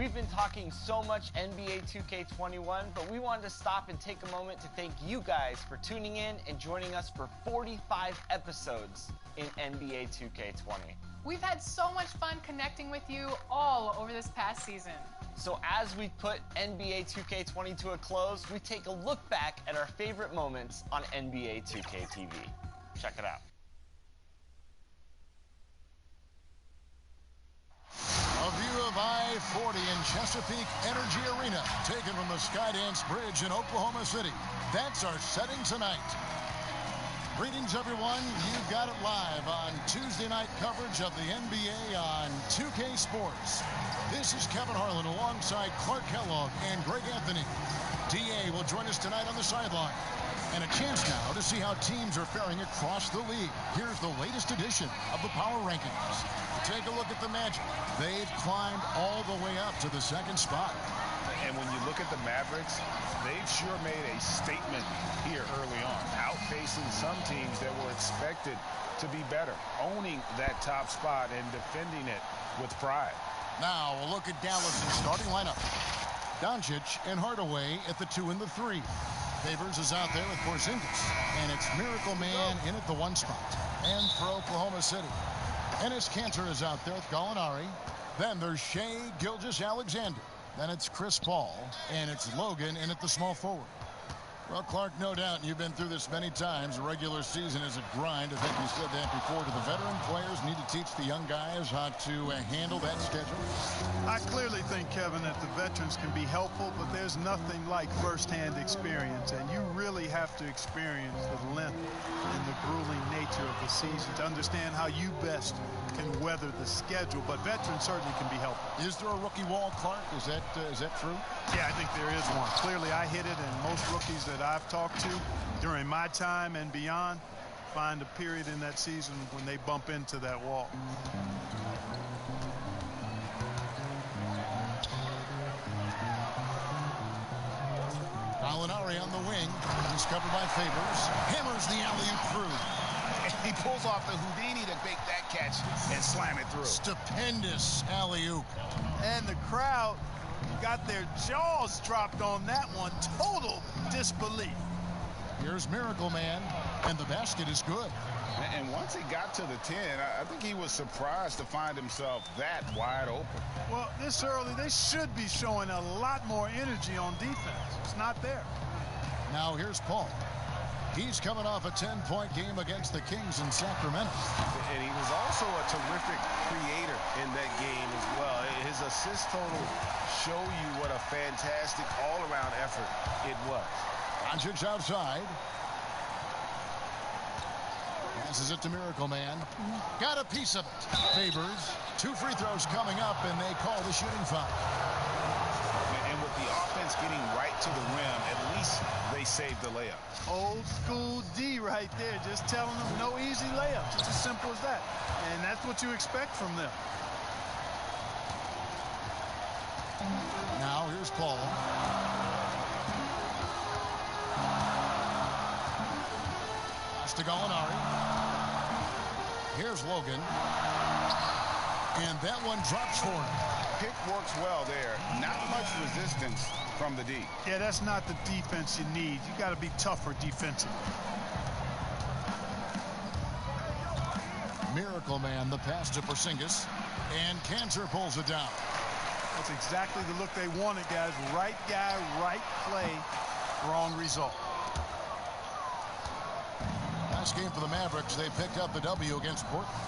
We've been talking so much NBA 2K21, but we wanted to stop and take a moment to thank you guys for tuning in and joining us for 45 episodes in NBA 2K20. We've had so much fun connecting with you all over this past season. So as we put NBA 2K20 to a close, we take a look back at our favorite moments on NBA 2K TV. Check it out. A view of I-40 in Chesapeake Energy Arena, taken from the Skydance Bridge in Oklahoma City. That's our setting tonight. Greetings, everyone. You've got it live on Tuesday night coverage of the NBA on 2K Sports. This is Kevin Harlan alongside Clark Kellogg and Greg Anthony. DA will join us tonight on the sideline. And a chance now to see how teams are faring across the league. Here's the latest edition of the Power Rankings. Take a look at the Magic. They've climbed all the way up to the second spot. And when you look at the Mavericks, they've sure made a statement here early on, outpacing some teams that were expected to be better, owning that top spot and defending it with pride. Now a look at Dallas' starting lineup. Doncic and Hardaway at the 2 and the 3. Favors is out there with Porzingis, and it's Miracle Man in at the 1 spot. And for Oklahoma City, Enes Kanter is out there with Gallinari. Then there's Shai Gilgeous-Alexander. Then it's Chris Paul, and it's Logan in at the small forward. Well, Clark, no doubt you've been through this many times. The regular season is a grind. I think you said that before. Do the veteran players need to teach the young guys how to handle that schedule? I clearly think, Kevin, that the veterans can be helpful, but there's nothing like firsthand experience, and you really have to experience the length and the grueling nature of the season to understand how you best can weather the schedule, but veterans certainly can be helpful. Is there a rookie wall, Clark? Is that true? Yeah, I think there is one. Clearly, I hit it, and most rookies that I've talked to during my time and beyond find a period in that season when they bump into that wall. Gallinari on the wing. He's covered by Favors. Hammers the alley-oop through. He pulls off the Houdini to make that catch and slam it through. Stupendous alley-oop. And the crowd got their jaws dropped on that one. Total disbelief. Here's Miracle Man, and the basket is good. And once he got to the 10, I think he was surprised to find himself that wide open. Well, this early, they should be showing a lot more energy on defense. It's not there. Now here's Paul. He's coming off a 10-point game against the Kings in Sacramento. And he was also a terrific creator in that game as well. His assist total show you what a fantastic all-around effort it was. Doncic outside. Passes it to Miracle Man. Got a piece of it. Favors. 2 free throws coming up, and they call the shooting foul. And with the offense getting right to the rim, at least they saved the layup. Old school D right there, just telling them no easy layups. It's as simple as that. And that's what you expect from them. Now here's Paul. Pass to Gallinari. Here's Logan. And that one drops for him. Pick works well there. Not much resistance from the D. Yeah, that's not the defense you need. You got to be tougher defensively. Miracle Man, the pass to Porzingis. And Kanter pulls it down. That's exactly the look they wanted, guys. Right guy, right play, wrong result. Last game for the Mavericks, they picked up the W against Portland.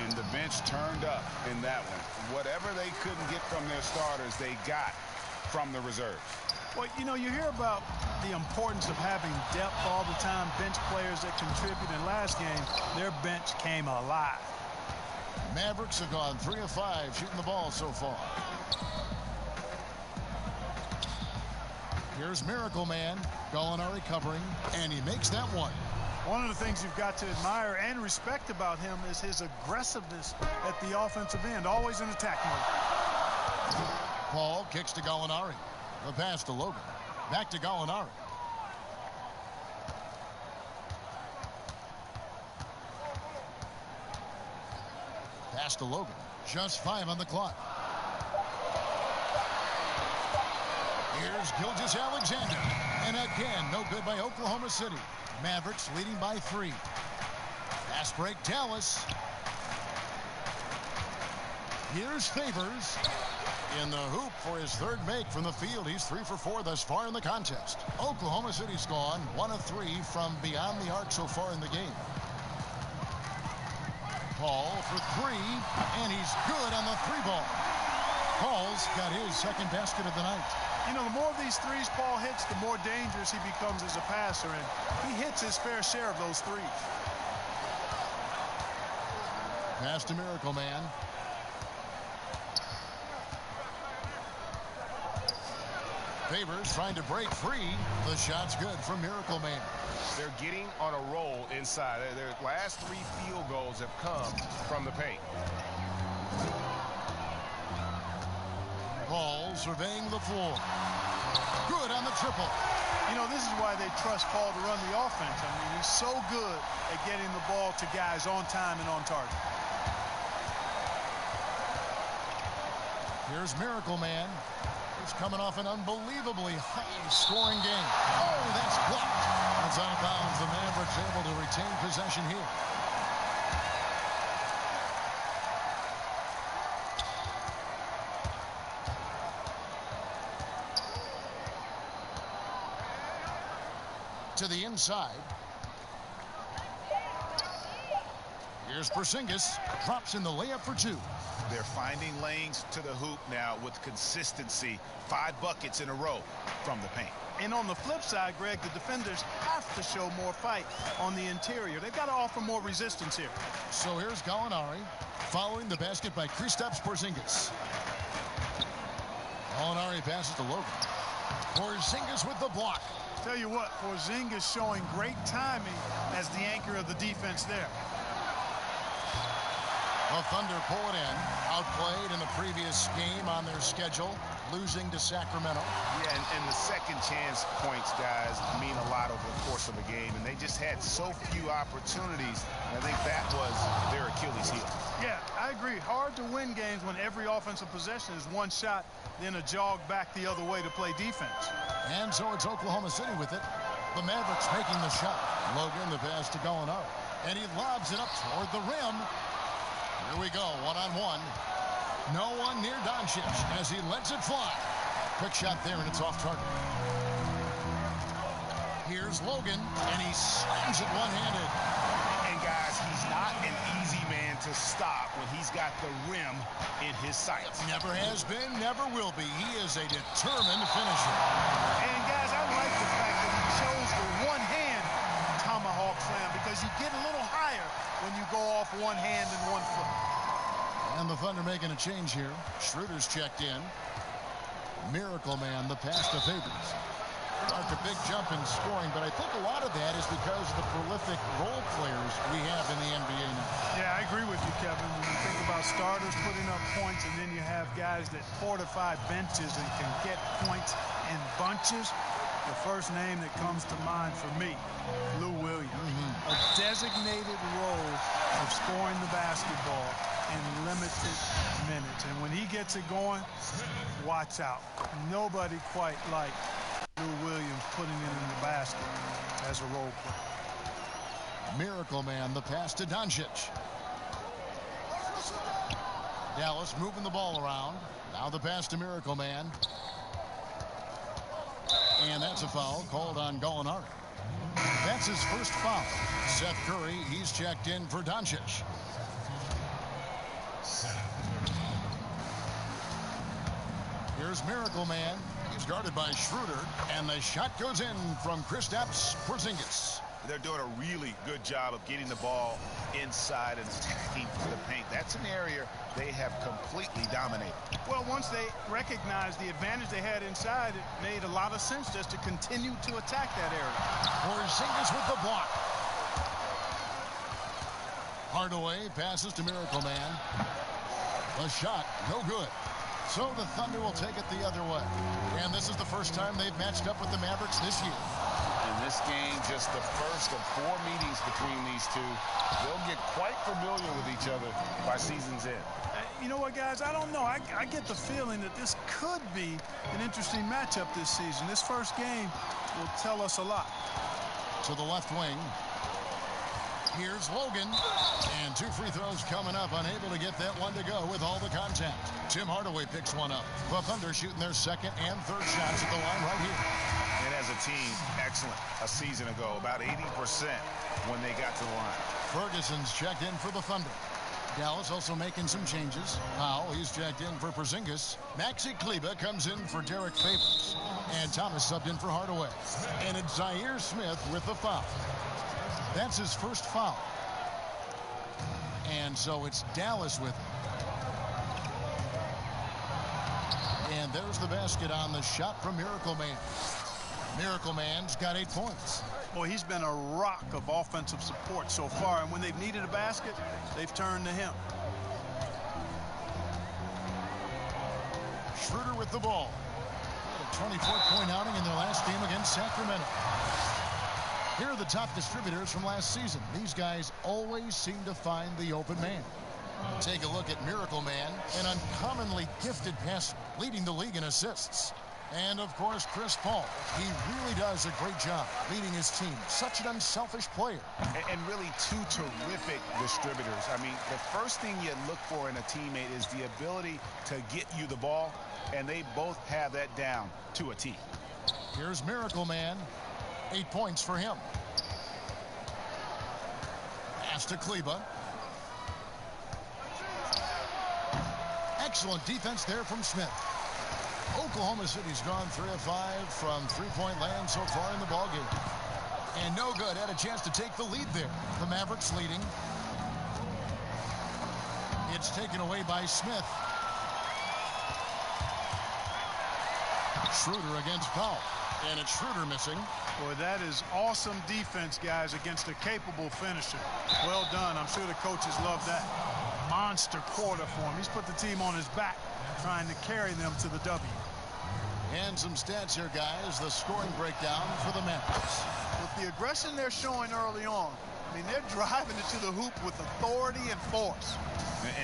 And the bench turned up in that one. Whatever they couldn't get from their starters, they got from the reserves. Well, you know, you hear about the importance of having depth all the time, bench players that contribute. In last game, their bench came alive. Mavericks have gone 3 of 5 shooting the ball so far. Here's Miracle Man. Gallinari covering, and he makes that one. One of the things you've got to admire and respect about him is his aggressiveness at the offensive end, always in attack mode. Paul kicks to Gallinari. The pass to Logan. Back to Gallinari. Pass to Logan. Just 5 on the clock. Here's Gilgeous-Alexander. And again, no good by Oklahoma City. Mavericks leading by 3. Fast break, Dallas. Here's Favors. In the hoop for his third make from the field. He's 3 for 4 thus far in the contest. Oklahoma City's gone 1 of 3 from beyond the arc so far in the game. Paul for 3, and he's good on the 3-ball. Paul's got his second basket of the night. You know, the more of these threes Paul hits, the more dangerous he becomes as a passer, and he hits his fair share of those threes. Pass to Miracle Man. Favors trying to break free. The shot's good from Miracle Man. They're getting on a roll inside. Their last 3 field goals have come from the paint. Paul surveying the floor. Good on the triple. You know, this is why they trust Paul to run the offense. I mean, he's so good at getting the ball to guys on time and on target. Here's Miracle Man. He's coming off an unbelievably high-scoring game. Oh, that's blocked. That's out of bounds. The Mavericks able to retain possession here. To the inside. Here's Porzingis. Drops in the layup for 2. They're finding lanes to the hoop now with consistency. 5 buckets in a row from the paint. And on the flip side, Greg, the defenders have to show more fight on the interior. They've got to offer more resistance here. So here's Gallinari following the basket by Kristaps Porzingis. Gallinari passes to Logan. Porzingis with the block. Tell you what, Porzingis showing great timing as the anchor of the defense there. The Thunder pull it in. Outplayed in the previous game on their schedule, losing to Sacramento. Yeah, and the second chance points, guys, mean a lot over the course of a game. And they just had so few opportunities. And I think that was their Achilles heel. Yeah, I agree. Hard to win games when every offensive possession is one shot, then a jog back the other way to play defense. And so it's Oklahoma City with it. The Mavericks making the shot. Logan, the pass to Gallinari. And he lobs it up toward the rim. Here we go, one-on-one. No one near Doncic as he lets it fly. Quick shot there, and it's off target. Here's Logan, and he slams it one-handed. And, guys, he's not an easy man to stop when he's got the rim in his sights. Never has been, never will be. He is a determined finisher. And, guys, I like the fact that he chose the one-hand tomahawk slam because you get a little higher when you go off one hand and one foot. And the Thunder making a change here. Schroeder's checked in. Miracle Man, the pass to Favors. Marked a big jump in scoring, but I think a lot of that is because of the prolific role players we have in the NBA now. Yeah, I agree with you, Kevin. When you think about starters putting up points and then you have guys that fortify benches and can get points in bunches, the first name that comes to mind for me, Lou Williams. A designated role of scoring the basketball in limited minutes. And when he gets it going, watch out. Nobody quite like Lou Williams putting it in the basket as a role player. Miracle Man, the pass to Doncic. Dallas moving the ball around. Now the pass to Miracle Man. And that's a foul called on Gallinari. That's his first foul. Seth Curry, he's checked in for Doncic. Here's Miracle Man. He's guarded by Schroeder, and the shot goes in from Kristaps Porzingis. They're doing a really good job of getting the ball inside and attacking the paint. That's an area they have completely dominated. Well, once they recognized the advantage they had inside, it made a lot of sense just to continue to attack that area. Porzingis with the block. Hardaway passes to Miracle Man. The shot, no good. So the Thunder will take it the other way. And this is the first time they've matched up with the Mavericks this year. In this game, just the first of 4 meetings between these two. They'll get quite familiar with each other by season's end. you know what, guys? I don't know. I get the feeling that this could be an interesting matchup this season. This first game will tell us a lot. To the left wing. Here's Logan. And 2 free throws coming up. Unable to get that one to go with all the contact. Tim Hardaway picks one up. The Thunder shooting their second and third shots at the line right here. And as a team, excellent a season ago. About 80% when they got to the line. Ferguson's checked in for the Thunder. Dallas also making some changes. Powell, he's checked in for Porzingis. Maxi Kleber comes in for Derek Favors. And Thomas subbed in for Hardaway. And it's Zaire Smith with the foul. That's his first foul. And so it's Dallas with it. And there's the basket on the shot from Miracle Man. Miracle Man's got 8 points. Boy, he's been a rock of offensive support so far, and when they've needed a basket, they've turned to him. Schroeder with the ball. Had a 24-point outing in their last game against Sacramento. Here are the top distributors from last season. These guys always seem to find the open man. Take a look at Miracle Man, an uncommonly gifted passer, leading the league in assists. And, of course, Chris Paul. He really does a great job leading his team. Such an unselfish player. And really 2 terrific distributors. I mean, the first thing you look for in a teammate is the ability to get you the ball, and they both have that down to a T. Here's Miracle Man. 8 points for him. Pass to Kleber. Excellent defense there from Smith. Oklahoma City's gone 3 of 5 from three-point land so far in the ballgame. And no good. Had a chance to take the lead there. The Mavericks leading. It's taken away by Smith. Schroeder against Powell. And it's Schroeder missing. Boy, that is awesome defense, guys, against a capable finisher. Well done. I'm sure the coaches love that. Monster quarter for him. He's put the team on his back, trying to carry them to the W. And some stats here, guys. The scoring breakdown for the Mavericks. With the aggression they're showing early on, I mean, they're driving it to the hoop with authority and force.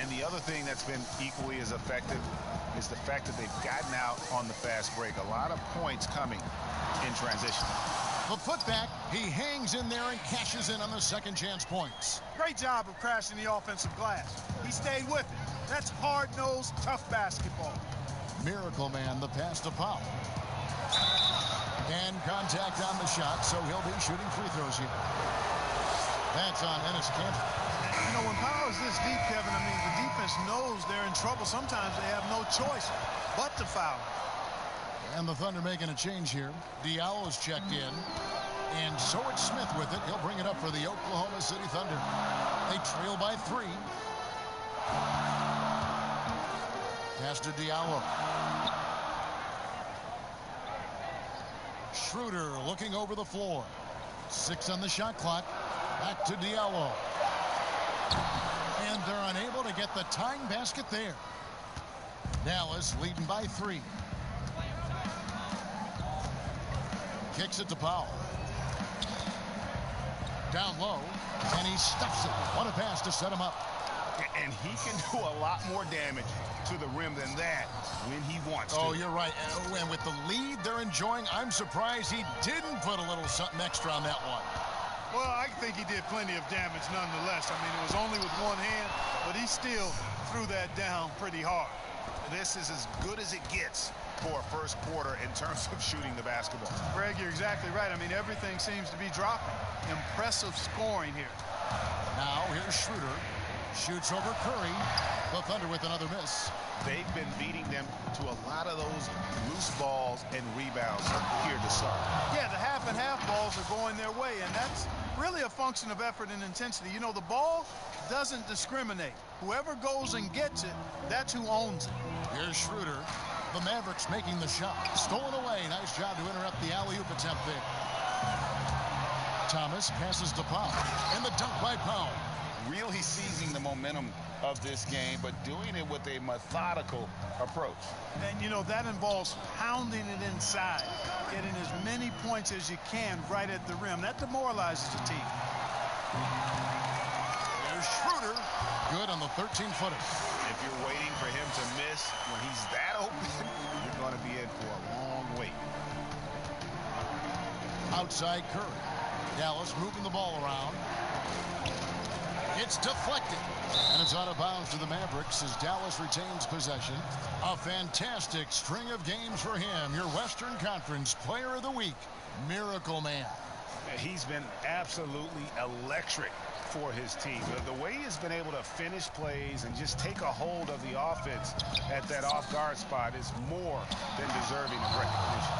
And the other thing that's been equally as effective is the fact that they've gotten out on the fast break. A lot of points coming in transition. The putback, he hangs in there and cashes in on the second chance points. Great job of crashing the offensive glass. He stayed with it. That's hard-nosed, tough basketball. Miracle Man, the pass to Powell. And contact on the shot, so he'll be shooting free throws here. That's on Enes Kanter. You know, when Powell is this deep, Kevin, I mean, the defense knows they're in trouble. Sometimes they have no choice but to foul. And the Thunder making a change here. Diallo's checked in. And so it's Smith with it. He'll bring it up for the Oklahoma City Thunder. They trail by 3. Pass to Diallo. Schroeder looking over the floor. 6 on the shot clock. Back to Diallo. And they're unable to get the tying basket there. Dallas leading by 3. Kicks it to Powell. Down low, and he stuffs it. What a pass to set him up. And he can do a lot more damage to the rim than that when he wants to. Oh, you're right. And with the lead they're enjoying, I'm surprised he didn't put a little something extra on that one. Well, I think he did plenty of damage nonetheless. I mean, it was only with one hand, but he still threw that down pretty hard. This is as good as it gets for a first quarter in terms of shooting the basketball. Greg, you're exactly right. I mean, everything seems to be dropping. Impressive scoring here. Now here's Schroeder. Shoots over Curry. The Thunder with another miss. They've been beating them to a lot of those loose balls and rebounds here to start. Yeah, the half and half balls are going their way, and that's really a function of effort and intensity. You know, the ball doesn't discriminate. Whoever goes and gets it, that's who owns it. Here's Schroeder. The Mavericks making the shot. Stolen away. Nice job to interrupt the alley-oop attempt there. Thomas passes to Powell. And the dunk by Powell. Really seizing the momentum of this game, but doing it with a methodical approach. And, you know, that involves pounding it inside, getting as many points as you can right at the rim. That demoralizes the team. Here's Schroeder. Good on the 13-footer. If you're waiting for him to miss when he's that open, you're going to be in for a long wait. Outside Curry. Dallas moving the ball around. It's deflected. And it's out of bounds to the Mavericks as Dallas retains possession. A fantastic string of games for him. Your Western Conference Player of the Week, Miracle Man. He's been absolutely electric for his team. The way he's been able to finish plays and just take a hold of the offense at that off-guard spot is more than deserving of recognition.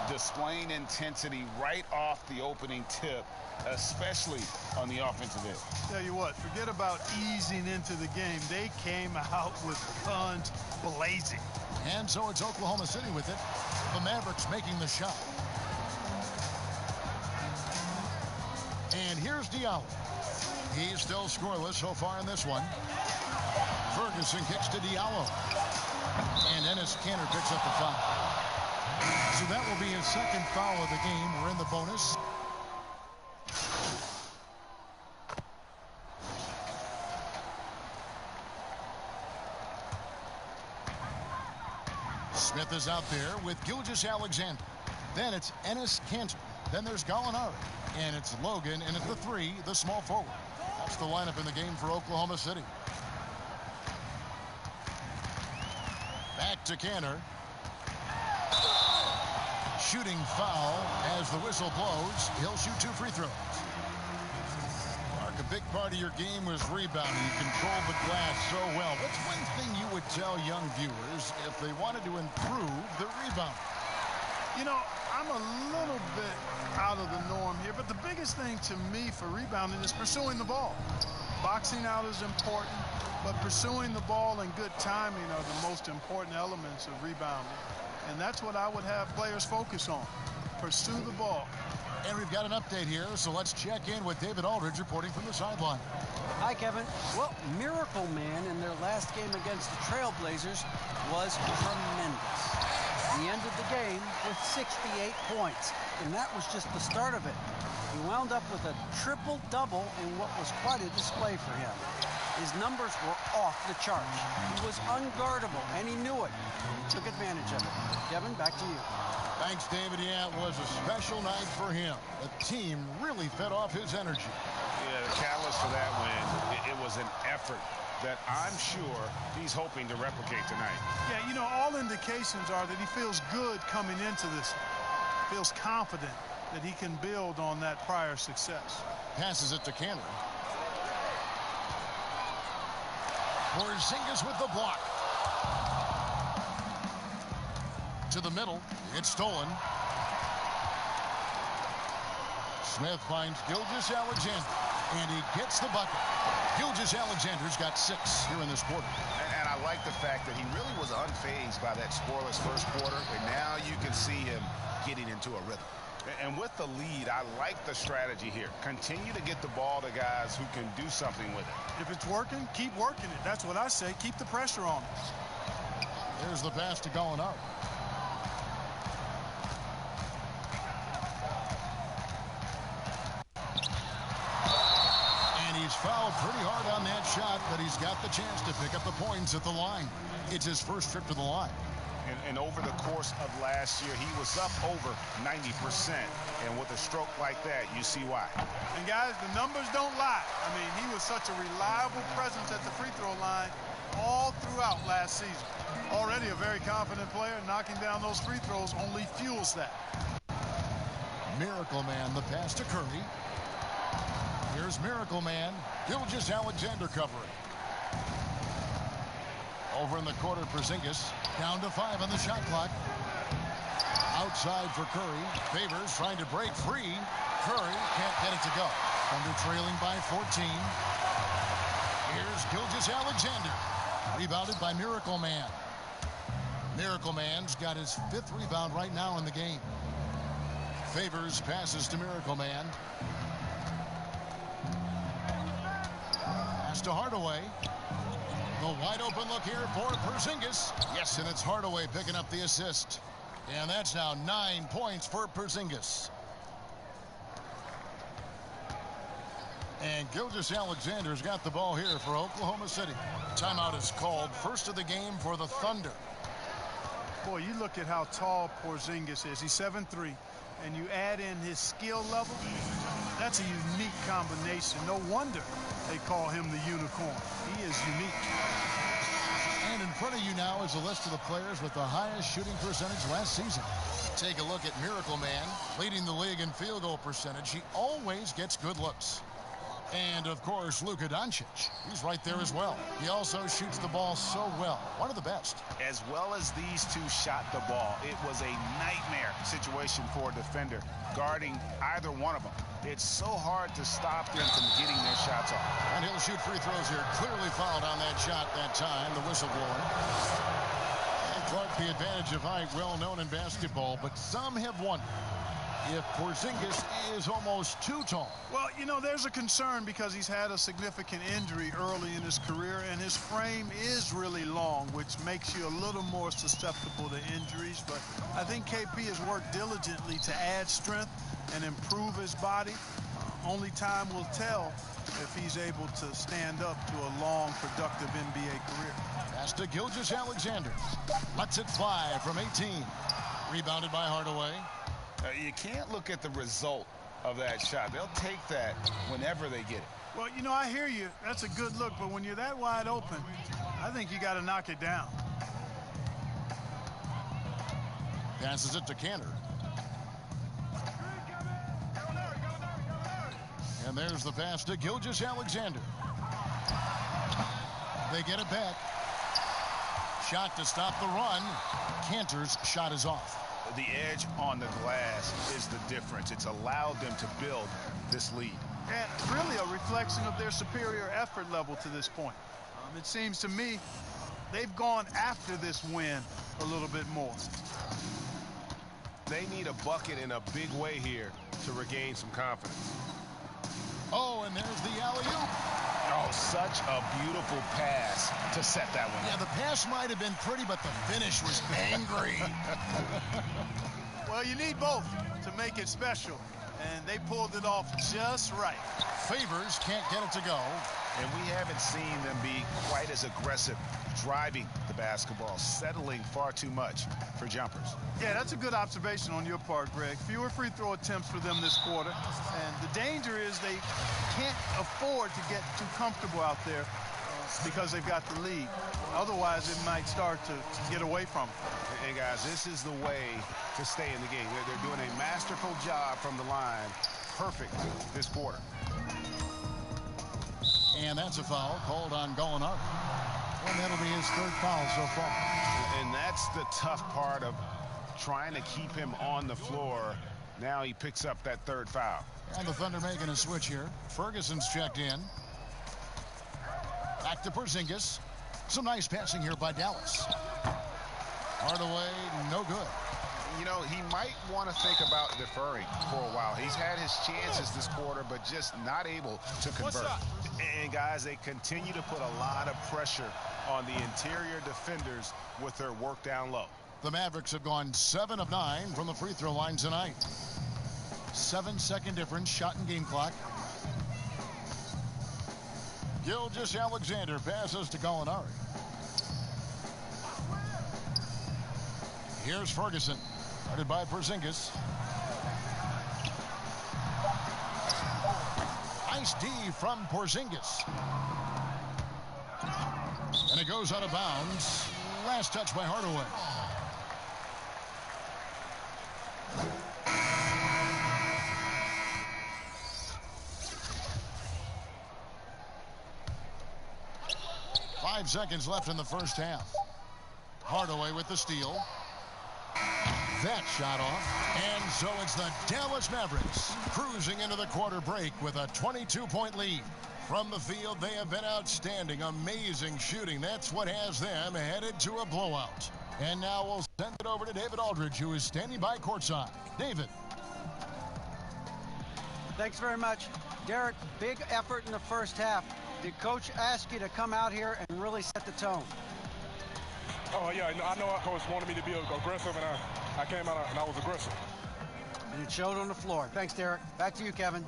Displaying intensity right off the opening tip, especially on the offensive end. Tell you what, forget about easing into the game. They came out with guns blazing. And so it's Oklahoma City with it. The Mavericks making the shot. And here's Diallo. He's still scoreless so far in this one. Ferguson kicks to Diallo. And Enes Kanter picks up the foul. So that will be his second foul of the game. We're in the bonus. Smith is out there with Gilgeous-Alexander. Then it's Enes Kanter. Then there's Gallinari. And it's Logan, and at the 3, the small forward. That's the lineup in the game for Oklahoma City. Back to Kanter. Shooting foul as the whistle blows. He'll shoot 2 free throws. Mark, a big part of your game was rebounding. You controlled the glass so well. What's one thing you would tell young viewers if they wanted to improve the rebound? You know, I'm a little bit out of the norm here, but the biggest thing to me for rebounding is pursuing the ball. Boxing out is important, but pursuing the ball and good timing are the most important elements of rebounding. And that's what I would have players focus on. Pursue the ball. And we've got an update here, so let's check in with David Aldridge reporting from the sideline. Hi, Kevin. Well, Miracle Man in their last game against the Trailblazers was tremendous. He ended the game with 68 points, and that was just the start of it. He wound up with a triple-double in what was quite a display for him. His numbers were off the charts. He was unguardable, and he knew it. He took advantage of it. Kevin, back to you. Thanks, David. Yeah, it was a special night for him. The team really fed off his energy. Yeah, the catalyst for that win, it was an effort that I'm sure he's hoping to replicate tonight. Yeah, you know, all indications are that he feels good coming into this. Feels confident that he can build on that prior success. Passes it to Kanter. Porzingis with the block. To the middle. It's stolen. Smith finds Gilgeous-Alexander. And he gets the bucket. Gilgeous-Alexander's got 6 here in this quarter. And I like the fact that he really was unfazed by that scoreless first quarter. And now you can see him getting into a rhythm. And with the lead, I like the strategy here. Continue to get the ball to guys who can do something with it. If it's working, keep working it. That's what I say. Keep the pressure on him. There's the pass to Gallinari. And he's fouled pretty hard on that shot, but he's got the chance to pick up the points at the line. It's his first trip to the line. And over the course of last year, he was up over 90%. And with a stroke like that, you see why. And guys, the numbers don't lie. I mean, he was such a reliable presence at the free throw line all throughout last season. Already a very confident player. Knocking down those free throws only fuels that. Miracle Man, the pass to Curry. Here's Miracle Man. Gilgeous-Alexander covering. Over in the quarter, Porzingis. Down to 5 on the shot clock. Outside for Curry. Favors trying to break free. Curry can't get it to go. Thunder trailing by 14. Here's Gilgeous-Alexander. Rebounded by Miracle Man. Miracle Man's got his 5th rebound right now in the game. Favors passes to Miracle Man. Pass to Hardaway. The wide open look here for Porzingis. Yes, and it's Hardaway picking up the assist. And that's now 9 points for Porzingis. And Gilgeous-Alexander's got the ball here for Oklahoma City. Timeout is called. First of the game for the Thunder. Boy, you look at how tall Porzingis is. He's 7'3", and you add in his skill level. That's a unique combination. No wonder they call him the unicorn. He is unique. And in front of you now is a list of the players with the highest shooting percentage last season. Take a look at Miracle Man, leading the league in field goal percentage. He always gets good looks. And, of course, Luka Doncic. He's right there as well. He also shoots the ball so well. One of the best. As well as these two shot the ball, it was a nightmare situation for a defender guarding either one of them. It's so hard to stop them from getting their shots off. And he'll shoot free throws here. Clearly fouled on that shot that time, the whistle blowing. And Clark, the advantage of height, well known in basketball, but some have wondered if Porzingis is almost too tall. Well, you know, there's a concern because he's had a significant injury early in his career, and his frame is really long, which makes you a little more susceptible to injuries. But I think KP has worked diligently to add strength and improve his body. Only time will tell if he's able to stand up to a long, productive NBA career. Pass to Gilgeous-Alexander. Lets it fly from 18. Rebounded by Hardaway. You can't look at the result of that shot. They'll take that whenever they get it. Well, you know, I hear you. That's a good look, but when you're that wide open, I think you got to knock it down. Passes it to Kanter. And there's the pass to Gilgeous-Alexander. They get it back. Shot to stop the run. Kanter's shot is off. The edge on the glass is the difference. It's allowed them to build this lead. And really a reflection of their superior effort level to this point. It seems to me they've gone after this win a little bit more. They need a bucket in a big way here to regain some confidence. Oh, and there's the alley-oop. Oh, such a beautiful pass to set that one. Yeah, the pass might have been pretty, but the finish was angry. Well, you need both to make it special, and they pulled it off just right. Favors can't get it to go. And we haven't seen them be quite as aggressive driving the basketball, settling far too much for jumpers. Yeah, that's a good observation on your part, Greg. Fewer free throw attempts for them this quarter. And the danger is they can't afford to get too comfortable out there because they've got the lead. Otherwise, it might start to get away from them. And guys, this is the way to stay in the game. They're doing a masterful job from the line. Perfect this quarter. And that's a foul called on Gallinari. And that'll be his third foul so far. And that's the tough part of trying to keep him on the floor. Now he picks up that third foul. And the Thunder making a switch here. Ferguson's checked in. Back to Porzingis. Some nice passing here by Dallas. Hardaway, no good. You know, he might want to think about deferring for a while. He's had his chances this quarter, but just not able to convert. And, guys, they continue to put a lot of pressure on the interior defenders with their work down low. The Mavericks have gone 7 of 9 from the free throw line tonight. 7-second difference, shot and game clock. Gilgeous-Alexander passes to Gallinari. Here's Ferguson, guarded by Porzingis. Nice D from Porzingis. And it goes out of bounds. Last touch by Hardaway. Five seconds left in the first half. Hardaway with the steal. That shot off. And so it's the Dallas Mavericks cruising into the quarter break with a 22-point lead. From the field, they have been outstanding. Amazing shooting. That's what has them headed to a blowout. And now we'll send it over to David Aldridge, who is standing by courtside. David. Thanks very much. Derek, big effort in the first half. Did Coach ask you to come out here and really set the tone? Oh, yeah, I know our coach wanted me to be aggressive, and I came out and I was aggressive. And it showed on the floor. Thanks, Derek. Back to you, Kevin.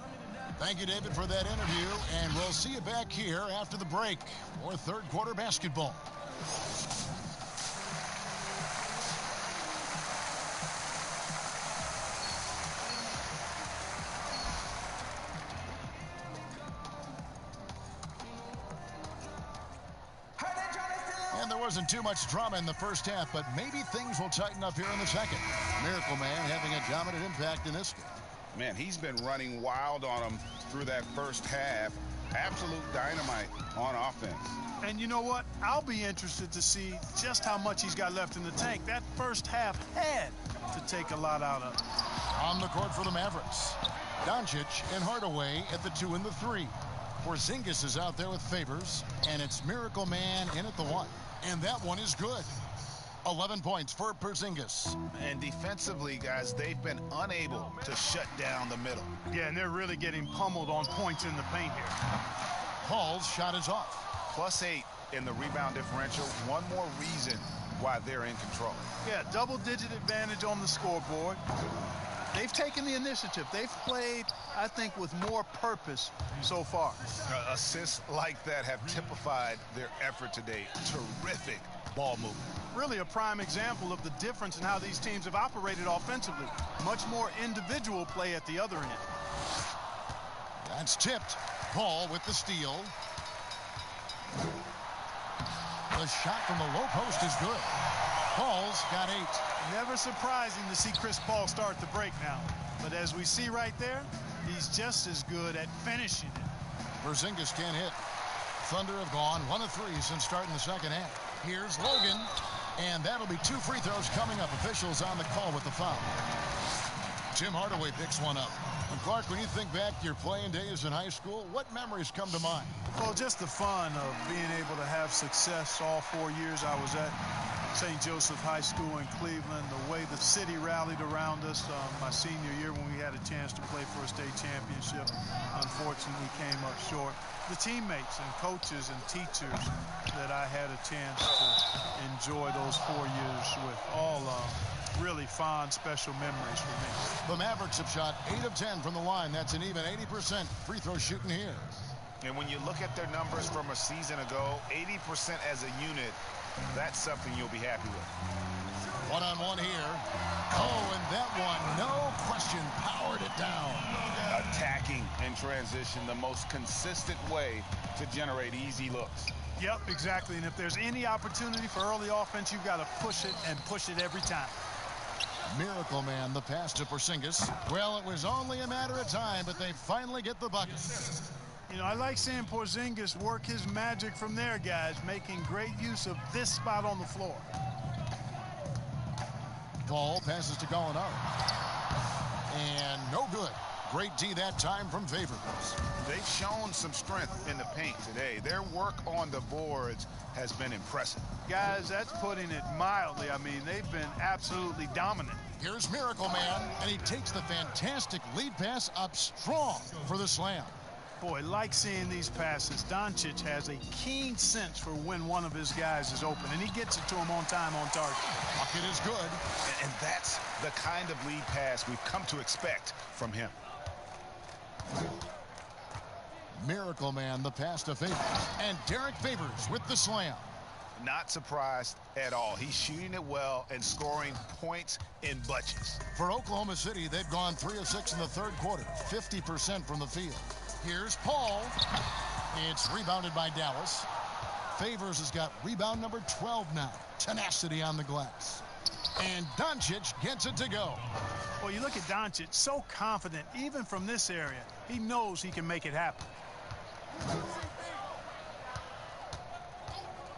Thank you, David, for that interview, and we'll see you back here after the break for third quarter basketball. And there wasn't too much drama in the first half, but maybe things will tighten up here in the second. Miracle Man having a dominant impact in this game. Man, he's been running wild on him through that first half. Absolute dynamite on offense. And you know what? I'll be interested to see just how much he's got left in the tank. That first half had to take a lot out of it. On the court for the Mavericks, Doncic and Hardaway at the 2 and the 3. Porzingis is out there with Favors, and it's Miracle Man in at the 1. And that one is good. 11 points for Porzingis. And defensively, guys, they've been unable to shut down the middle. Yeah, and they're really getting pummeled on points in the paint here. Paul's shot is off. +8 in the rebound differential. One more reason why they're in control. Yeah, double-digit advantage on the scoreboard. They've taken the initiative. They've played, I think, with more purpose so far. Assists like that have typified their effort today. Terrific ball movement. Really a prime example of the difference in how these teams have operated offensively. Much more individual play at the other end. That's tipped. Paul with the steal. The shot from the low post is good. Paul's got 8. Never surprising to see Chris Paul start the break now. But as we see right there, he's just as good at finishing it. Porzingis can't hit. Thunder have gone 1 of 3 since starting the second half. Here's Logan, and that'll be 2 free throws coming up. Officials on the call with the foul. Tim Hardaway picks one up. And Clark, when you think back to your playing days in high school, what memories come to mind? Well, just the fun of being able to have success all 4 years I was at St. Joseph High School in Cleveland, the way the city rallied around us my senior year when we had a chance to play for a state championship. Unfortunately, came up short. The teammates and coaches and teachers that I had a chance to enjoy those 4 years with, all really fond, special memories for me. The Mavericks have shot 8 of 10 from the line. That's an even 80% free throw shooting here. And when you look at their numbers from a season ago, 80% as a unit, that's something you'll be happy with. One-on-one here. Oh, and that one, no question, powered it down. Attacking in transition, the most consistent way to generate easy looks. Yep, exactly. And if there's any opportunity for early offense, you've got to push it and push it every time. Miracle Man, the pass to Porzingis. Well, it was only a matter of time, but they finally get the bucket. You know, I like seeing Porzingis work his magic from there, guys, making great use of this spot on the floor. Paul passes to Gallinari. And no good. Great D that time from Favors. They've shown some strength in the paint today. Their work on the boards has been impressive. Guys, that's putting it mildly. I mean, they've been absolutely dominant. Here's Miracle Man, and he takes the fantastic lead pass up strong for the slam. Boy, like seeing these passes. Doncic has a keen sense for when one of his guys is open, and he gets it to him on time, on target. Bucket is good. And that's the kind of lead pass we've come to expect from him. Miracle Man, the pass to Favors. And Derek Favors with the slam. Not surprised at all. He's shooting it well and scoring points in bunches. For Oklahoma City, they've gone 3 of 6 in the third quarter, 50% from the field. Here's Paul. It's rebounded by Dallas. Favors has got rebound number 12 now. Tenacity on the glass. And Doncic gets it to go. Well, you look at Doncic, so confident, even from this area. He knows he can make it happen.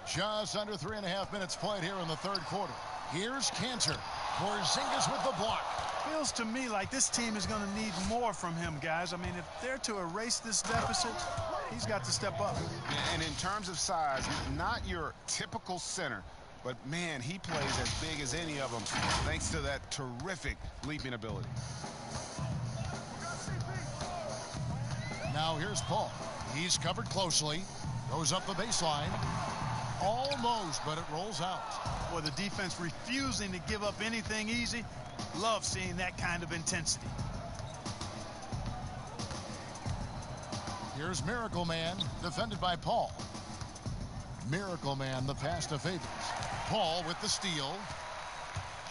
Just under 3.5 minutes played here in the third quarter. Here's Cantor. Porzingis with the block. Feels to me like this team is going to need more from him, guys. I mean, if they're to erase this deficit, he's got to step up. And in terms of size, not your typical center, but man, he plays as big as any of them thanks to that terrific leaping ability. Now here's Paul. He's covered closely. Goes up the baseline. Almost, but it rolls out. Boy, the defense refusing to give up anything easy. Love seeing that kind of intensity. Here's Miracle Man, defended by Paul. Miracle Man, the pass to Favors. Paul with the steal.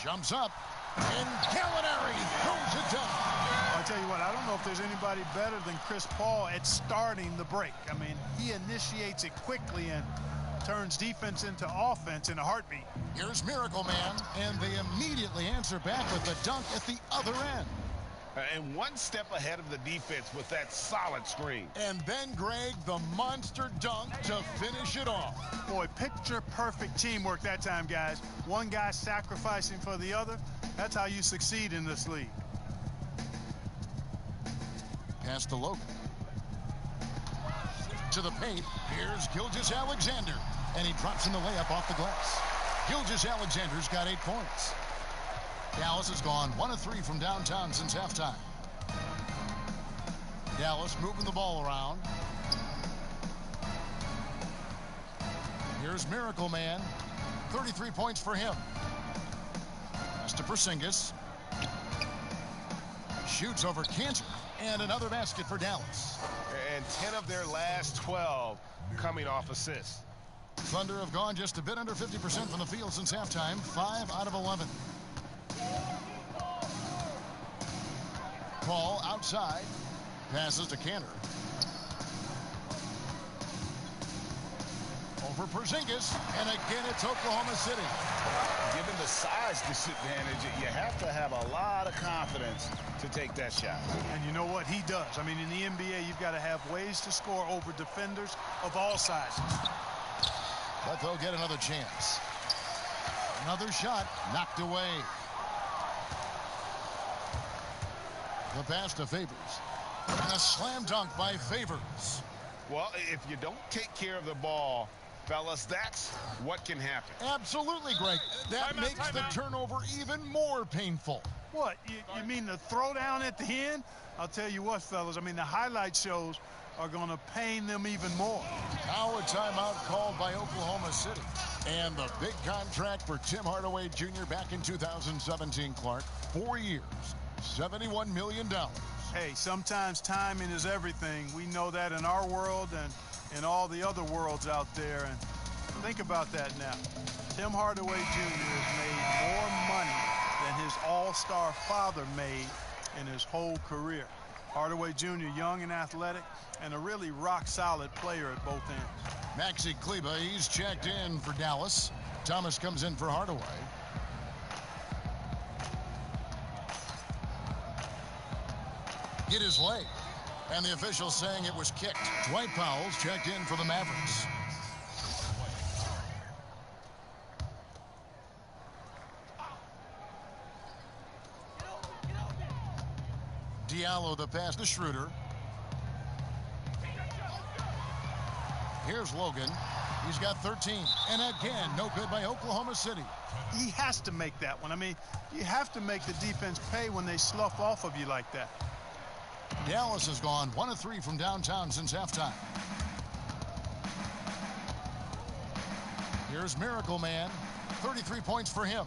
Jumps up. And Gallinari throws it down. I tell you what, I don't know if there's anybody better than Chris Paul at starting the break. I mean, he initiates it quickly and turns defense into offense in a heartbeat. Here's Miracle Man, and they immediately answer back with the dunk at the other end. And one step ahead of the defense with that solid screen. And then, Greg, the monster dunk to finish it off. Boy, picture-perfect teamwork that time, guys. One guy sacrificing for the other. That's how you succeed in this league. Pass to Logan. To the paint. Here's Gilgeous-Alexander. And he drops in the layup off the glass. Gilgeous-Alexander's got 8 points. Dallas has gone 1 of 3 from downtown since halftime. Dallas moving the ball around. Here's Miracle Man. 33 points for him. Pass to Porzingis. Shoots over Cantor. And another basket for Dallas. And 10 of their last 12 coming off assists. Thunder have gone just a bit under 50% from the field since halftime. 5 out of 11. Paul outside. Passes to Cantor. Over Porzingis. And again, it's Oklahoma City. Given the size disadvantage, you have to have a lot of confidence to take that shot. And you know what? He does. I mean, in the NBA, you've got to have ways to score over defenders of all sizes. But they'll get another chance. Another shot knocked away. The pass to Favors. And a slam dunk by Favors. Well, if you don't take care of the ball, fellas, that's what can happen. Absolutely, Greg. That makes the turnover even more painful. What? You mean the throwdown at the end? I'll tell you what, fellas. I mean, the highlight shows are going to pain them even more. Now a timeout called by Oklahoma City. And the big contract for Tim Hardaway Jr. back in 2017, Clark. 4 years, $71 million. Hey, sometimes timing is everything. We know that in our world and in all the other worlds out there. And think about that now. Tim Hardaway Jr. has made more money than his all-star father made in his whole career. Hardaway Jr., young and athletic, and a really rock-solid player at both ends. Maxi Kleber, he's checked in for Dallas. Thomas comes in for Hardaway. Hit his leg, and the official saying it was kicked. Dwight Powell's checked in for the Mavericks. Diallo the pass to Schroeder. Here's Logan. He's got 13. And again, no good by Oklahoma City. He has to make that one. I mean, you have to make the defense pay when they slough off of you like that. Dallas has gone 1 of 3 from downtown since halftime. Here's Miracle Man. 33 points for him.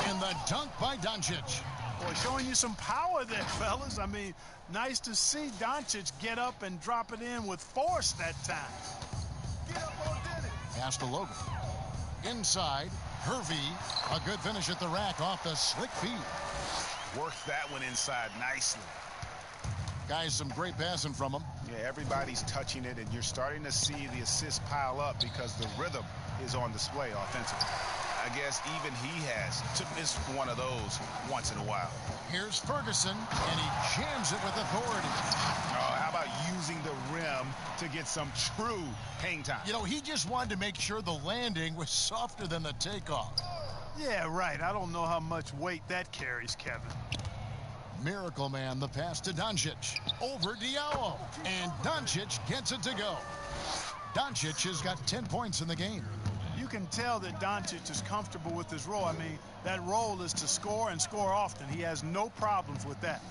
And the dunk by Doncic. Boy, showing you some power there, fellas. I mean, nice to see Doncic get up and drop it in with force that time. Get up on Dennis. Pass to Logan. Inside, Hervey. A good finish at the rack off the slick feed. Worked that one inside nicely. Guys, some great passing from him. Yeah, everybody's touching it, and you're starting to see the assists pile up because the rhythm is on display offensively. I guess even he has to miss one of those once in a while. Here's Ferguson, and he jams it with authority. Oh, how about using the rim to get some true hang time? You know, he just wanted to make sure the landing was softer than the takeoff. Yeah, right. I don't know how much weight that carries, Kevin. Miracle Man, the pass to Doncic. Over Diallo. And Doncic gets it to go. Doncic has got 10 points in the game. You can tell that Doncic is comfortable with his role. I mean, that role is to score and score often. He has no problems with that.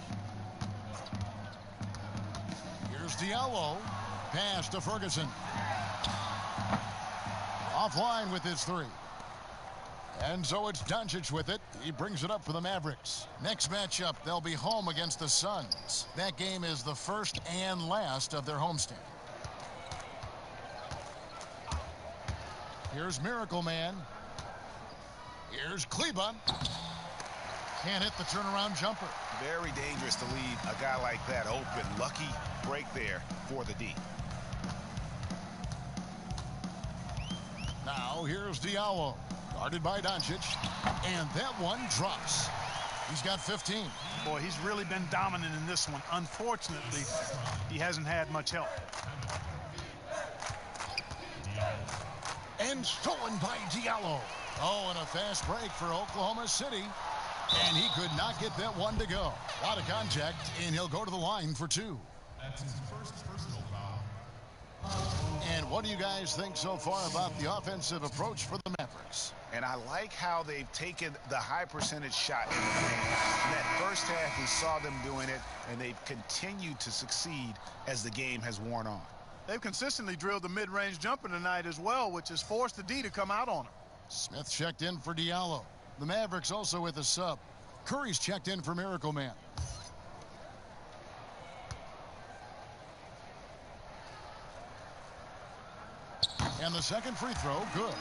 Here's Diallo. Pass to Ferguson. Offline with his 3. And so it's Doncic with it. He brings it up for the Mavericks. Next matchup, they'll be home against the Suns. That game is the first and last of their homestand. Here's Miracle Man. Here's Kleba. Can't hit the turnaround jumper. Very dangerous to leave a guy like that open. Lucky break there for the D. Now here's Diallo. Guarded by Doncic. And that one drops. He's got 15. Boy, he's really been dominant in this one. Unfortunately, he hasn't had much help. And stolen by Diallo. Oh, and a fast break for Oklahoma City. And he could not get that one to go. A lot of contact, and he'll go to the line for 2. That's his first personal foul. And what do you guys think so far about the offensive approach for the Mavericks? And I like how they've taken the high percentage shot in the game. In that first half, we saw them doing it, and they've continued to succeed as the game has worn on. They've consistently drilled the mid-range jumper tonight as well, which has forced the D to come out on him. Smith checked in for Diallo. The Mavericks also with a sub. Curry's checked in for Miracle Man. And the second free throw, good.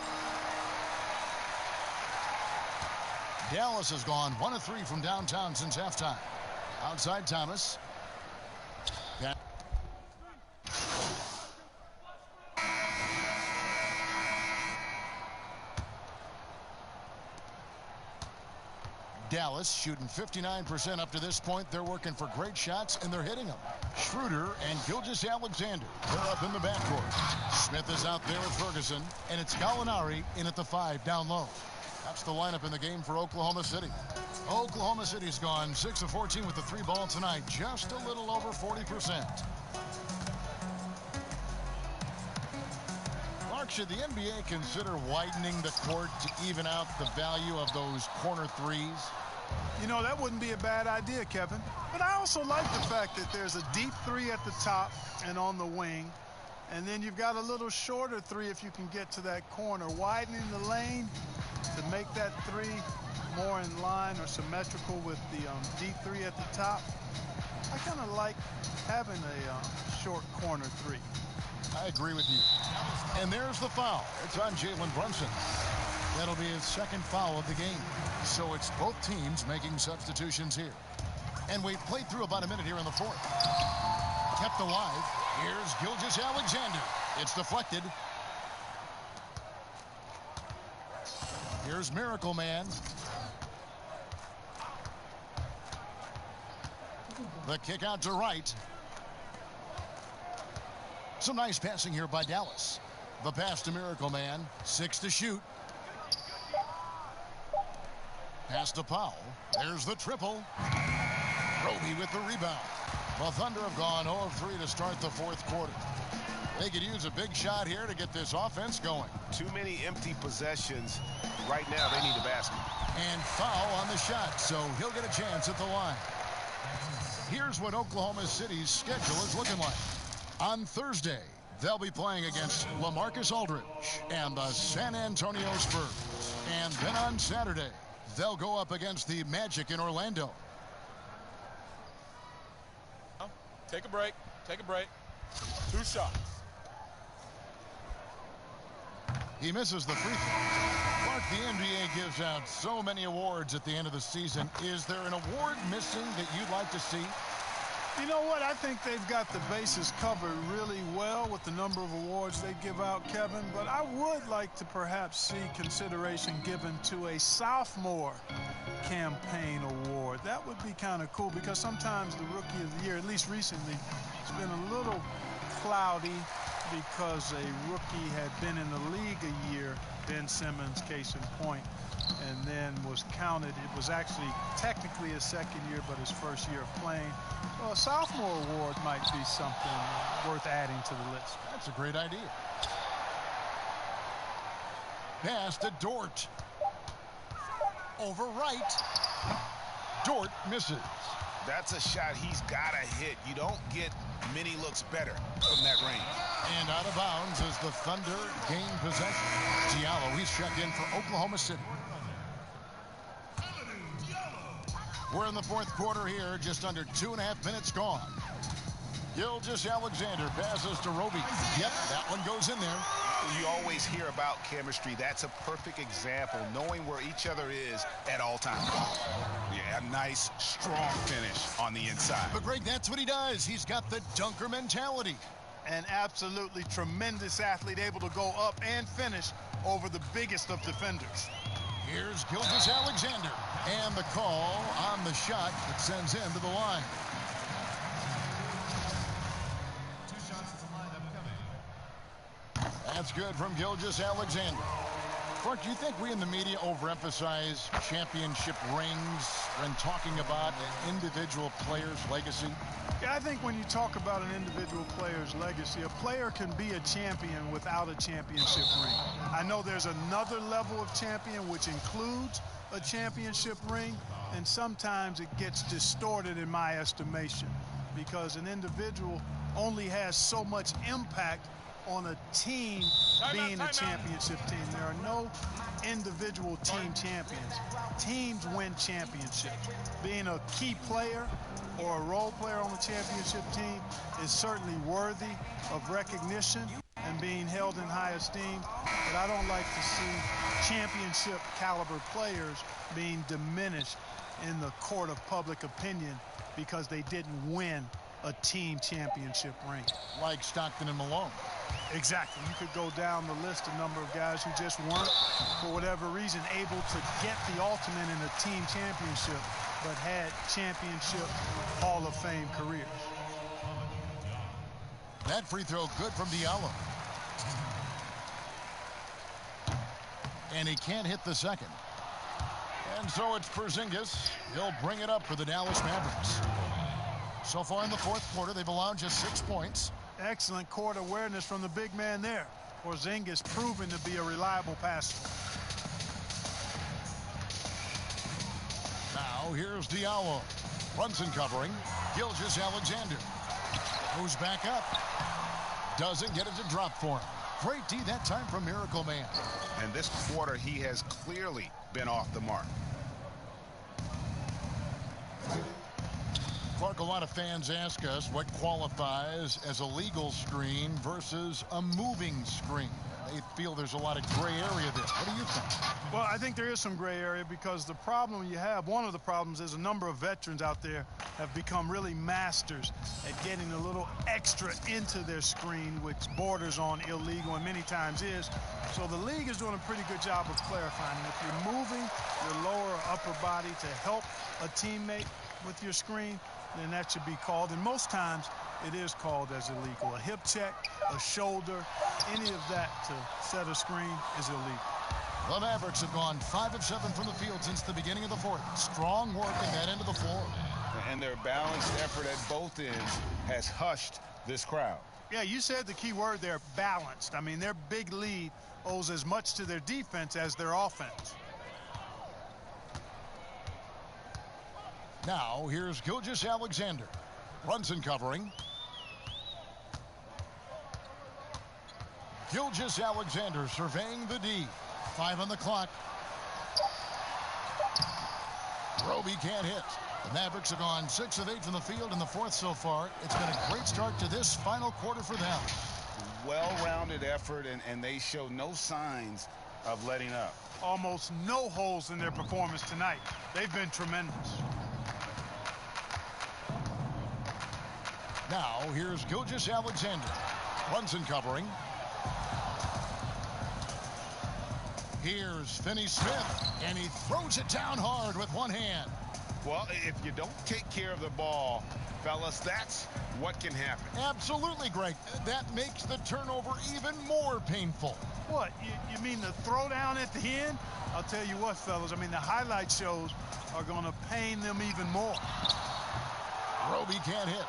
Dallas has gone 1 of 3 from downtown since halftime. Outside Thomas. Dallas shooting 59% up to this point. They're working for great shots, and they're hitting them. Schroeder and Gilgeous-Alexander, they're up in the backcourt. Smith is out there with Ferguson, and it's Gallinari in at the 5 down low. That's the lineup in the game for Oklahoma City. Oklahoma City's gone 6 of 14 with the 3 ball tonight, just a little over 40%. Mark, should the NBA consider widening the court to even out the value of those corner threes? You know, that wouldn't be a bad idea, Kevin. But I also like the fact that there's a deep 3 at the top and on the wing. And then you've got a little shorter 3 if you can get to that corner. Widening the lane to make that 3 more in line or symmetrical with the deep 3 at the top. I kind of like having a short corner 3. I agree with you. And there's the foul. It's on Jalen Brunson. That'll be his second foul of the game. So it's both teams making substitutions here. And we played through about a minute here in the fourth. Kept alive. Here's Gilgeous-Alexander. It's deflected. Here's Miracle Man. The kick out to right. Some nice passing here by Dallas. The pass to Miracle Man. 6 to shoot. Pass to Powell. There's the triple. Roby with the rebound. The Thunder have gone 0 of 3 to start the fourth quarter. They could use a big shot here to get this offense going. Too many empty possessions. Right now, they need a basket. And foul on the shot, so he'll get a chance at the line. Here's what Oklahoma City's schedule is looking like. On Thursday, they'll be playing against LaMarcus Aldridge and the San Antonio Spurs. And then on Saturday, they'll go up against the Magic in Orlando. Take a break. Take a break. 2 shots. He misses the free throw. Mark, the NBA gives out so many awards at the end of the season. Is there an award missing that you'd like to see? You know what? I think they've got the bases covered really well with the number of awards they give out, Kevin. But I would like to perhaps see consideration given to a sophomore campaign award. That would be kind of cool because sometimes the rookie of the year, at least recently, it's been a little cloudy because a rookie had been in the league a year, Ben Simmons, case in point, and then was counted. It was actually technically his second year, but his first year of playing. So a sophomore award might be something worth adding to the list. That's a great idea. Pass to Dort. Over right. Dort misses. That's a shot he's got to hit. You don't get many looks better from that range. And out of bounds as the Thunder gain possession. Diallo, he's checked in for Oklahoma City. We're in the fourth quarter here, just under 2.5 minutes gone. Gilgeous-Alexander passes to Roby. Yep, that one goes in there. You always hear about chemistry. That's a perfect example, knowing where each other is at all times. Yeah, a nice, strong finish on the inside. But, Greg, that's what he does. He's got the dunker mentality. An absolutely tremendous athlete, able to go up and finish over the biggest of defenders. Here's Gilgeous-Alexander, and the call on the shot that sends him to the line. 2 shots at the lineup coming. That's good from Gilgeous-Alexander. Clark, do you think we in the media overemphasize championship rings when talking about an individual player's legacy? Yeah, I think when you talk about an individual player's legacy, a player can be a champion without a championship ring. I know there's another level of champion which includes a championship ring, and sometimes it gets distorted in my estimation because an individual only has so much impact on a team being a championship team. There are no individual team champions. Teams win championships. Being a key player or a role player on the championship team is certainly worthy of recognition and being held in high esteem, but I don't like to see championship caliber players being diminished in the court of public opinion because they didn't win a team championship ring. Like Stockton and Malone. Exactly. You could go down the list, a number of guys who just weren't, for whatever reason, able to get the ultimate in a team championship, but had championship Hall of Fame careers. That free throw good from Diallo. And he can't hit the second. And so it's Porzingis. He'll bring it up for the Dallas Mavericks. So far in the fourth quarter, they've allowed just 6 points. Excellent court awareness from the big man there. Porzingis proven to be a reliable passer. Now here's Diallo. Brunson covering. Gilgeous-Alexander. Goes back up. Doesn't get it to drop for him. Great D that time from Miracle Man. And this quarter, he has clearly been off the mark. Clark, a lot of fans ask us what qualifies as a legal screen versus a moving screen. They feel there's a lot of gray area there. What do you think? Well, I think there is some gray area because the problem you have, one of the problems is a number of veterans out there have become really masters at getting a little extra into their screen, which borders on illegal and many times is. So the league is doing a pretty good job of clarifying. If you're moving your lower or upper body to help a teammate with your screen, then that should be called. And most times it is called as illegal. A hip check, a shoulder, any of that to set a screen is illegal. The Mavericks have gone 5 of 7 from the field since the beginning of the fourth. Strong work at that end of the floor. And their balanced effort at both ends has hushed this crowd. Yeah, you said the key word there, balanced. I mean, their big lead owes as much to their defense as their offense. Now, here's Gilgeous-Alexander. Brunson covering. Gilgeous-Alexander surveying the D. 5 on the clock. Roby can't hit. The Mavericks have gone 6 of 8 from the field in the fourth so far. It's been a great start to this final quarter for them. Well-rounded effort, and they show no signs of letting up. Almost no holes in their performance tonight. They've been tremendous. Now, here's Gilgeous-Alexander. Brunson covering. Here's Finney-Smith, and he throws it down hard with one hand. Well, if you don't take care of the ball, fellas, that's what can happen. Absolutely, Greg. That makes the turnover even more painful. What, you mean the throwdown at the end? I'll tell you what, fellas, I mean, the highlight shows are going to pain them even more. Roby can't hit.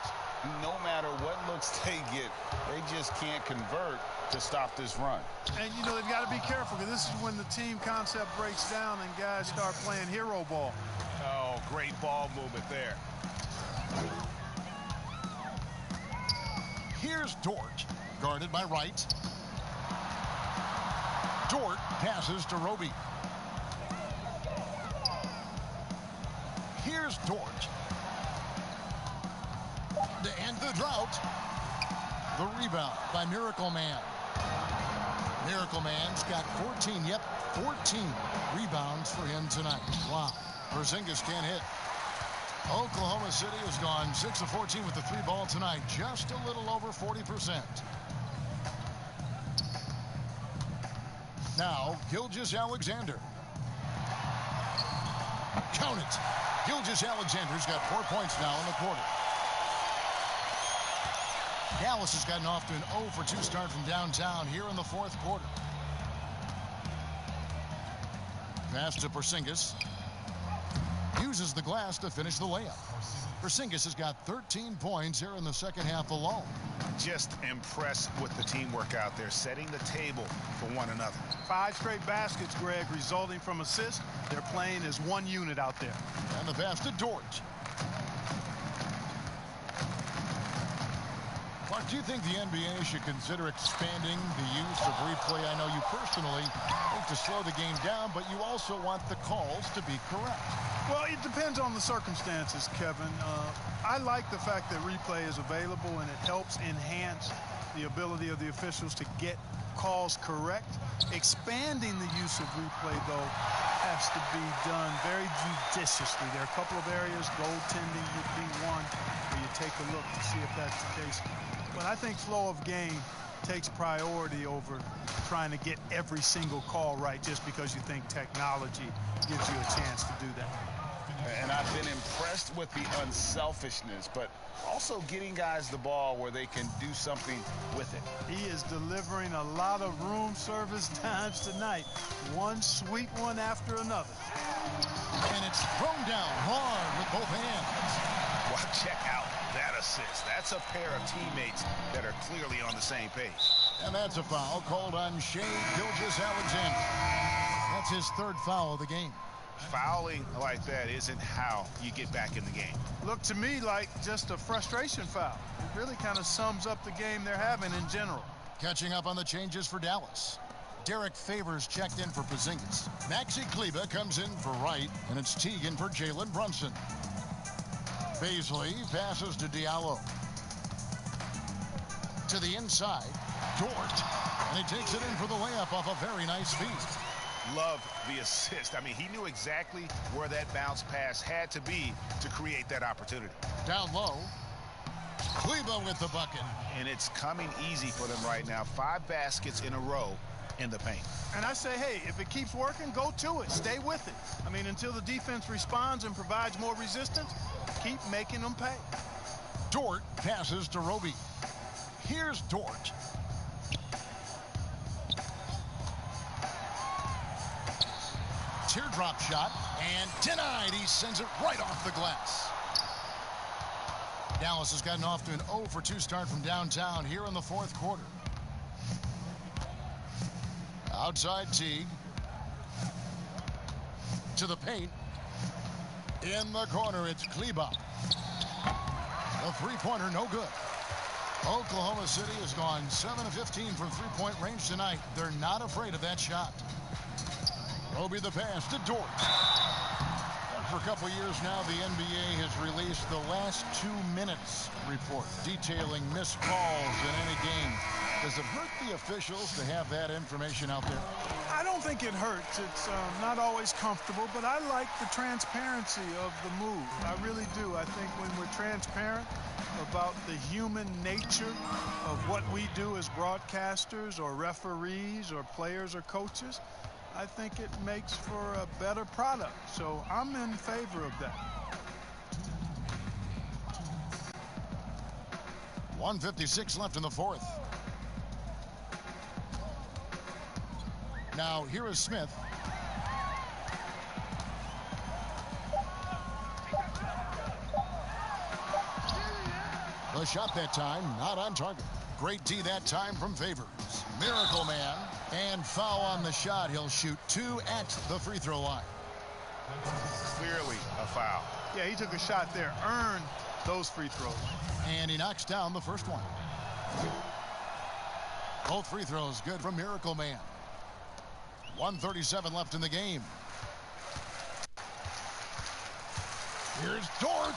No matter what looks they get, they just can't convert to stop this run. And, you know, they've got to be careful because this is when the team concept breaks down and guys start playing hero ball. Oh, great ball movement there. Here's Dort, guarded by Wright. Dort passes to Roby. Here's Here's Dort. To end the drought. The rebound by Miracle Man. Miracle Man's got 14 rebounds for him tonight. Wow. Porzingis can't hit. Oklahoma City has gone 6 of 14 with the 3 ball tonight. Just a little over 40%. Now, Gilgeous-Alexander. Count it. Gilgeous-Alexander's got 4 points now in the quarter. Dallas has gotten off to an 0 for 2 start from downtown here in the 4th quarter. Pass to Porzingis. Uses the glass to finish the layup. Porzingis has got 13 points here in the second half alone. Just impressed with the teamwork out there, setting the table for one another. 5 straight baskets, Greg, resulting from assists. They're playing as one unit out there. And the pass to Dort. Clark, do you think the NBA should consider expanding the use of replay? I know you personally hope to slow the game down, but you also want the calls to be correct. Well, it depends on the circumstances, Kevin. I like the fact that replay is available, and it helps enhance the ability of the officials to get calls correct. Expanding the use of replay, though, has to be done very judiciously. There are a couple of areas, goaltending would be one, where you take a look to see if that's the case. But I think flow of game takes priority over trying to get every single call right just because you think technology gives you a chance to do that. And I've been impressed with the unselfishness, but also getting guys the ball where they can do something with it. He is delivering a lot of room service times tonight. One sweet one after another. And it's thrown down hard with both hands. Well, check out that assist. That's a pair of teammates that are clearly on the same page. And that's a foul called on Shai Gilgeous-Alexander. That's his 3rd foul of the game. Fouling like that isn't how you get back in the game. Looked to me like just a frustration foul. It really kind of sums up the game they're having in general. Catching up on the changes for Dallas. Derek Favors checked in for Porzingis. Maxi Kleber comes in for Wright, and it's Teagan for Jalen Brunson. Baisley passes to Diallo. To the inside, Dort. And he takes it in for the layup off a very nice feed. Love the assist. I mean, he knew exactly where that bounce pass had to be to create that opportunity. Down low, Kleber with the bucket. And it's coming easy for them right now. 5 baskets in a row in the paint. And I say, hey, if it keeps working, go to it. Stay with it. I mean, until the defense responds and provides more resistance, keep making them pay. Dort passes to Roby. Here's Dort. Teardrop shot, and denied. He sends it right off the glass. Dallas has gotten off to an 0 for 2 start from downtown here in the 4th quarter. Outside Teague. To the paint. In the corner, it's Kleber. The 3-pointer, no good. Oklahoma City has gone 7 of 15 from 3-point range tonight. They're not afraid of that shot. Roby the pass to Dort. For a couple years now, the NBA has released the last 2 minutes report detailing missed calls in any game. Does it hurt the officials to have that information out there? I don't think it hurts. It's not always comfortable, but I like the transparency of the move. I really do. I think when we're transparent about the human nature of what we do as broadcasters or referees or players or coaches, I think it makes for a better product. So I'm in favor of that. 1:56 left in the 4th. Now here is Smith. The shot that time not on target. Great D that time from Favors. Miracle Man. And foul on the shot. He'll shoot 2 at the free throw line. Clearly a foul. Yeah, he took a shot there, earned those free throws. And he knocks down the first one. Both free throws good from Miracle Man. 1:37 left in the game. Here's Dort.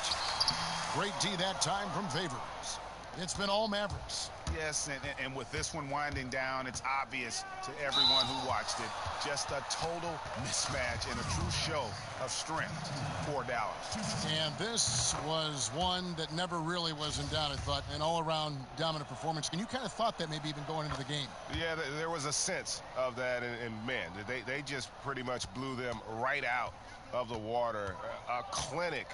Great D that time from Favors. It's been all Mavericks. Yes, and with this one winding down, it's obvious to everyone who watched it. Just a total mismatch and a true show of strength for Dallas. And this was one that never really was in doubt, I thought. An all-around dominant performance. And you kind of thought that maybe even going into the game. Yeah, there was a sense of that, and man, they just pretty much blew them right out of the water. A clinic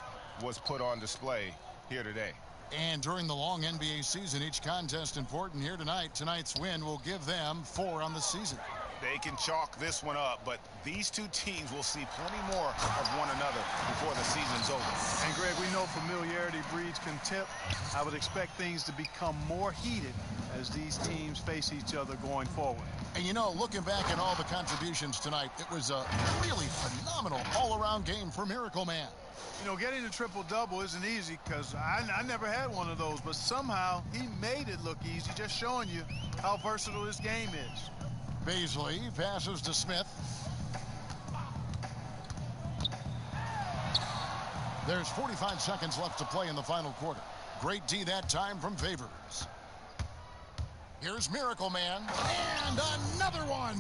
was put on display here today. And during the long NBA season, each contest important. Here tonight. Tonight's win will give them 4 on the season. They can chalk this one up, but these two teams will see plenty more of one another before the season's over. And Greg, we know familiarity breeds contempt. I would expect things to become more heated as these teams face each other going forward. And you know, looking back at all the contributions tonight, it was a really phenomenal all-around game for Miracle Man. You know, getting a triple-double isn't easy because I never had one of those, but somehow he made it look easy, just showing you how versatile this game is. Beasley passes to Smith. There's 45 seconds left to play in the final quarter. Great D that time from Favors. Here's Miracle Man, and another one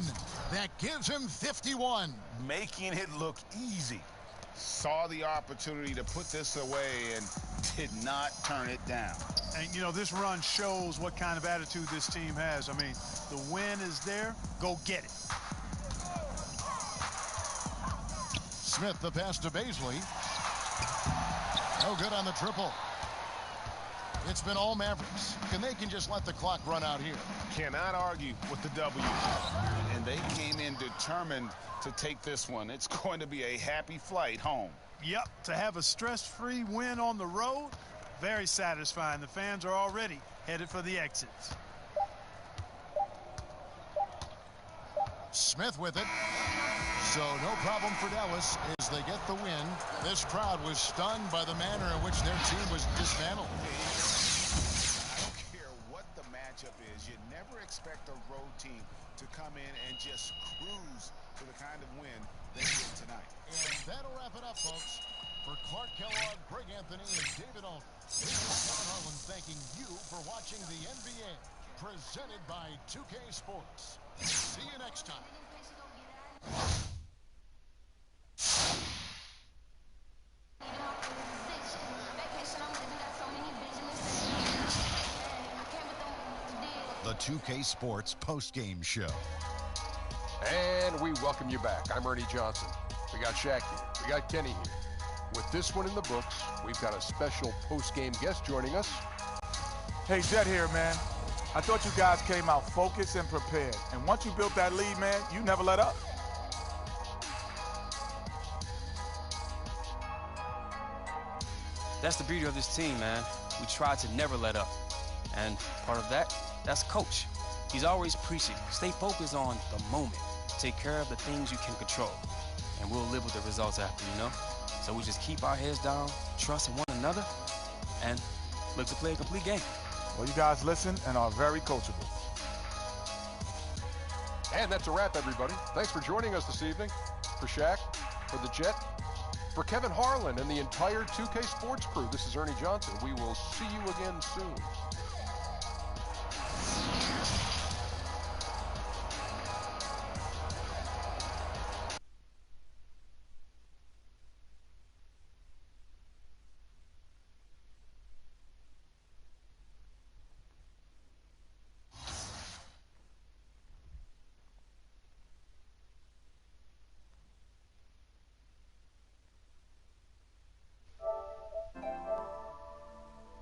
that gives him 51. Making it look easy. Saw the opportunity to put this away and did not turn it down. And, you know, this run shows what kind of attitude this team has. I mean, the win is there. Go get it. Smith, the pass to Beasley. No good on the triple. It's been all Mavericks, and they can just let the clock run out here. Cannot argue with the W. And they came in determined to take this one. It's going to be a happy flight home. Yep, to have a stress-free win on the road, very satisfying. The fans are already headed for the exits. Smith with it. So no problem for Dallas as they get the win. This crowd was stunned by the manner in which their team was dismantled. I don't care what the matchup is. You never expect a road team to come in and just cruise to the kind of win they did tonight. And that'll wrap it up, folks. For Clark Kellogg, Greg Anthony, and David Olin, this is Kevin Harlan thanking you for watching the NBA, presented by 2K Sports. See you next time. The 2K Sports post-game show. And we welcome you back. I'm Ernie Johnson. We got Shaq here. We got Kenny here. With this one in the books, we've got a special post-game guest joining us. Hey, Jet here, man. I thought you guys came out focused and prepared. And once you built that lead, man, you never let up. That's the beauty of this team, man. We try to never let up. And part of that, that's Coach. He's always preaching. Stay focused on the moment. Take care of the things you can control. And we'll live with the results after, you know? So we just keep our heads down, trust in one another, and look to play a complete game. Well, you guys listen and are very coachable. And that's a wrap, everybody. Thanks for joining us this evening. For Shaq, for the Jet, for Kevin Harlan and the entire 2K Sports crew, this is Ernie Johnson. We will see you again soon.